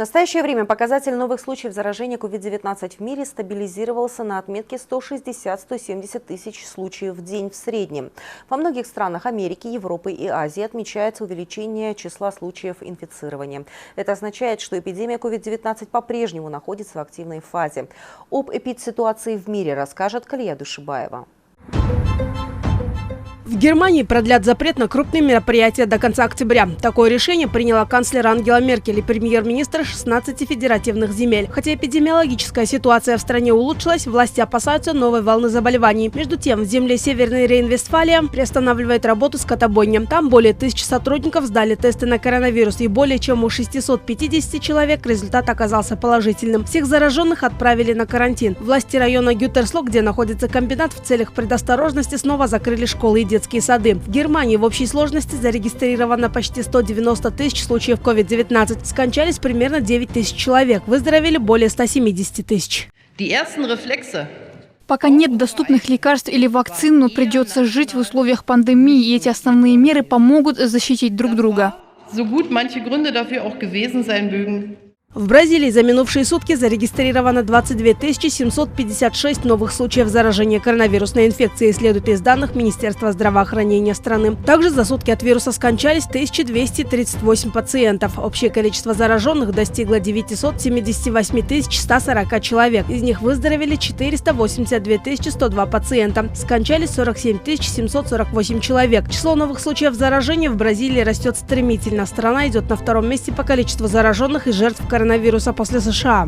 В настоящее время показатель новых случаев заражения COVID-19 в мире стабилизировался на отметке 160-170 тысяч случаев в день в среднем. Во многих странах Америки, Европы и Азии отмечается увеличение числа случаев инфицирования. Это означает, что эпидемия COVID-19 по-прежнему находится в активной фазе. Об эпидситуации в мире расскажет Калия Душибаева. В Германии продлят запрет на крупные мероприятия до конца октября. Такое решение приняла канцлер Ангела Меркель и премьер-министр 16 федеративных земель. Хотя эпидемиологическая ситуация в стране улучшилась, власти опасаются новой волны заболеваний. Между тем, в земле Северной Рейн-Вестфалия приостанавливает работу скотобойня. Там более 1000 сотрудников сдали тесты на коронавирус, и более чем у 650 человек результат оказался положительным. Всех зараженных отправили на карантин. Власти района Гютерсло, где находится комбинат, в целях предосторожности снова закрыли школы и детские сады. В Германии в общей сложности зарегистрировано почти 190 тысяч случаев COVID-19. Скончались примерно 9 тысяч человек. Выздоровели более 170 тысяч. Пока нет доступных лекарств или вакцин, но придется жить в условиях пандемии, и эти основные меры помогут защитить друг друга. В Бразилии за минувшие сутки зарегистрировано 22 756 новых случаев заражения коронавирусной инфекцией, следует из данных Министерства здравоохранения страны. Также за сутки от вируса скончались 1238 пациентов. Общее количество зараженных достигло 978 140 человек. Из них выздоровели 482 102 пациента. Скончались 47 748 человек. Число новых случаев заражения в Бразилии растет стремительно. Страна идет на втором месте по количеству зараженных и жертв коронавируса после США.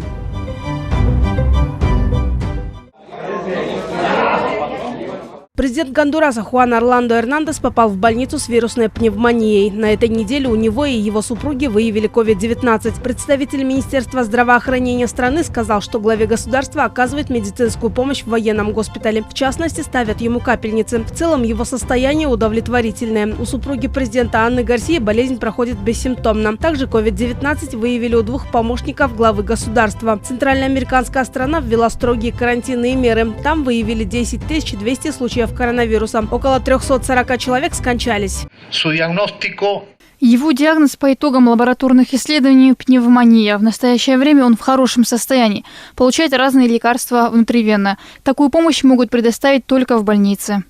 Президент Гондураса Хуан Орландо Эрнандес попал в больницу с вирусной пневмонией. На этой неделе у него и его супруги выявили COVID-19. Представитель Министерства здравоохранения страны сказал, что главе государства оказывает медицинскую помощь в военном госпитале. В частности, ставят ему капельницы. В целом его состояние удовлетворительное. У супруги президента Анны Гарсии болезнь проходит бессимптомно. Также COVID-19 выявили у 2 помощников главы государства. Центральноамериканская страна ввела строгие карантинные меры. Там выявили 10 200 случаев коронавируса. Около 340 человек скончались. Его диагноз по итогам лабораторных исследований – пневмония. В настоящее время он в хорошем состоянии. Получает разные лекарства внутривенно. Такую помощь могут предоставить только в больнице.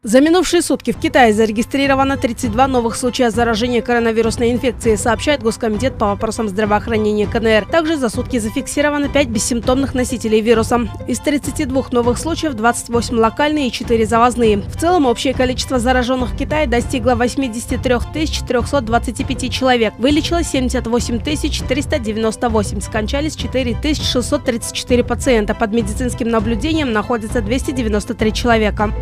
За минувшие сутки в Китае зарегистрировано 32 новых случая заражения коронавирусной инфекцией, сообщает Госкомитет по вопросам здравоохранения КНР. Также за сутки зафиксировано 5 бессимптомных носителей вируса. Из 32 новых случаев 28 локальные и 4 завозные. В целом общее количество зараженных в Китае достигло 83 325 человек. Вылечилось 78 398. Скончались 4 634 пациента. Под медицинским наблюдением находится 293 человека.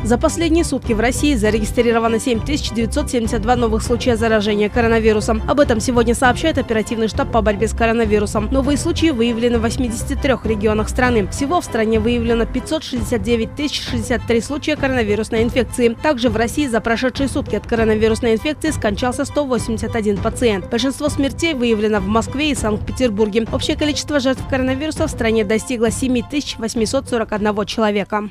За последние сутки в России зарегистрировано 7972 новых случая заражения коронавирусом. Об этом сегодня сообщает оперативный штаб по борьбе с коронавирусом. Новые случаи выявлены в 83 регионах страны. Всего в стране выявлено 569 063 случая коронавирусной инфекции. Также в России за прошедшие сутки от коронавирусной инфекции скончался 181 пациент. Большинство смертей выявлено в Москве и Санкт-Петербурге. Общее количество жертв коронавируса в стране достигло 7 841 человека.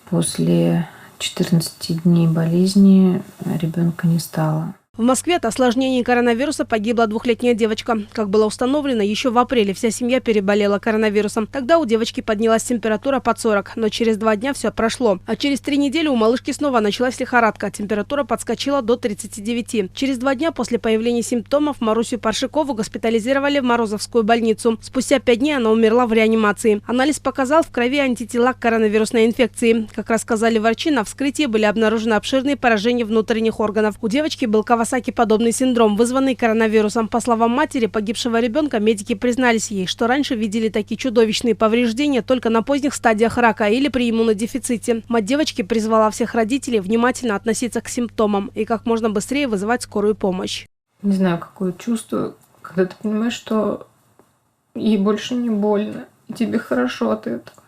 После 14 дней болезни ребенка не стало. В Москве от осложнений коронавируса погибла 2-летняя девочка. Как было установлено, еще в апреле вся семья переболела коронавирусом. Тогда у девочки поднялась температура под 40, но через 2 дня все прошло. А через 3 недели у малышки снова началась лихорадка. Температура подскочила до 39. Через 2 дня после появления симптомов Марусю Паршикову госпитализировали в Морозовскую больницу. Спустя 5 дней она умерла в реанимации. Анализ показал в крови антитела к коронавирусной инфекции. Как рассказали врачи, на вскрытии были обнаружены обширные поражения внутренних органов. У девочки был Кавасаки-подобный синдром, вызванный коронавирусом. По словам матери погибшего ребенка, медики признались ей, что раньше видели такие чудовищные повреждения только на поздних стадиях рака или при иммунодефиците. Мать девочки призвала всех родителей внимательно относиться к симптомам и как можно быстрее вызывать скорую помощь. Не знаю, какое чувство, когда ты понимаешь, что ей больше не больно, и тебе хорошо от этого.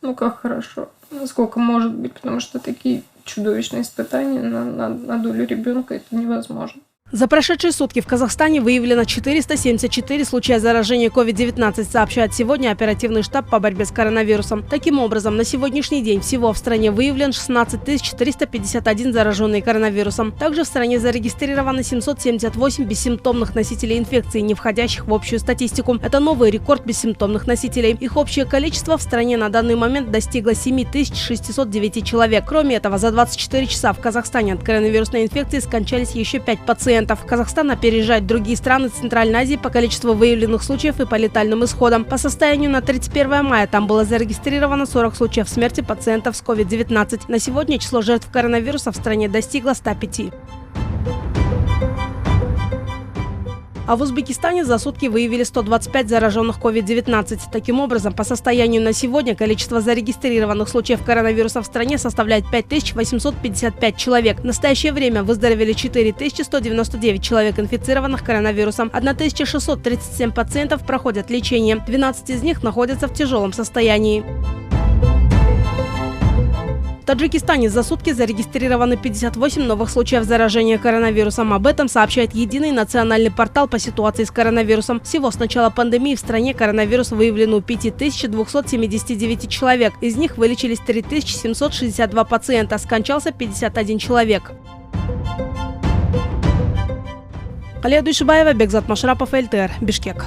Ну как хорошо? Насколько может быть, потому что такие чудовищные испытания на долю ребенка — это невозможно. За прошедшие сутки в Казахстане выявлено 474 случая заражения COVID-19, сообщает сегодня оперативный штаб по борьбе с коронавирусом. Таким образом, на сегодняшний день всего в стране выявлен 16 451 зараженный коронавирусом. Также в стране зарегистрировано 778 бессимптомных носителей инфекции, не входящих в общую статистику. Это новый рекорд бессимптомных носителей. Их общее количество в стране на данный момент достигло 7609 человек. Кроме этого, за 24 часа в Казахстане от коронавирусной инфекции скончались еще 5 пациентов. Казахстан опережает другие страны Центральной Азии по количеству выявленных случаев и по летальным исходам. По состоянию на 31 мая там было зарегистрировано 40 случаев смерти пациентов с COVID-19. На сегодня число жертв коронавируса в стране достигло 105. А в Узбекистане за сутки выявили 125 зараженных COVID-19. Таким образом, по состоянию на сегодня количество зарегистрированных случаев коронавируса в стране составляет 5855 человек. В настоящее время выздоровели 4199 человек, инфицированных коронавирусом. 1637 пациентов проходят лечение. 12 из них находятся в тяжелом состоянии. В Таджикистане за сутки зарегистрированы 58 новых случаев заражения коронавирусом. Об этом сообщает единый национальный портал по ситуации с коронавирусом. Всего с начала пандемии в стране коронавирус выявлен у 5279 человек. Из них вылечились 3762 пациента, скончался 51 человек. Алия Душибаева, Бекзат Машрапов, ЛТР, Бишкек.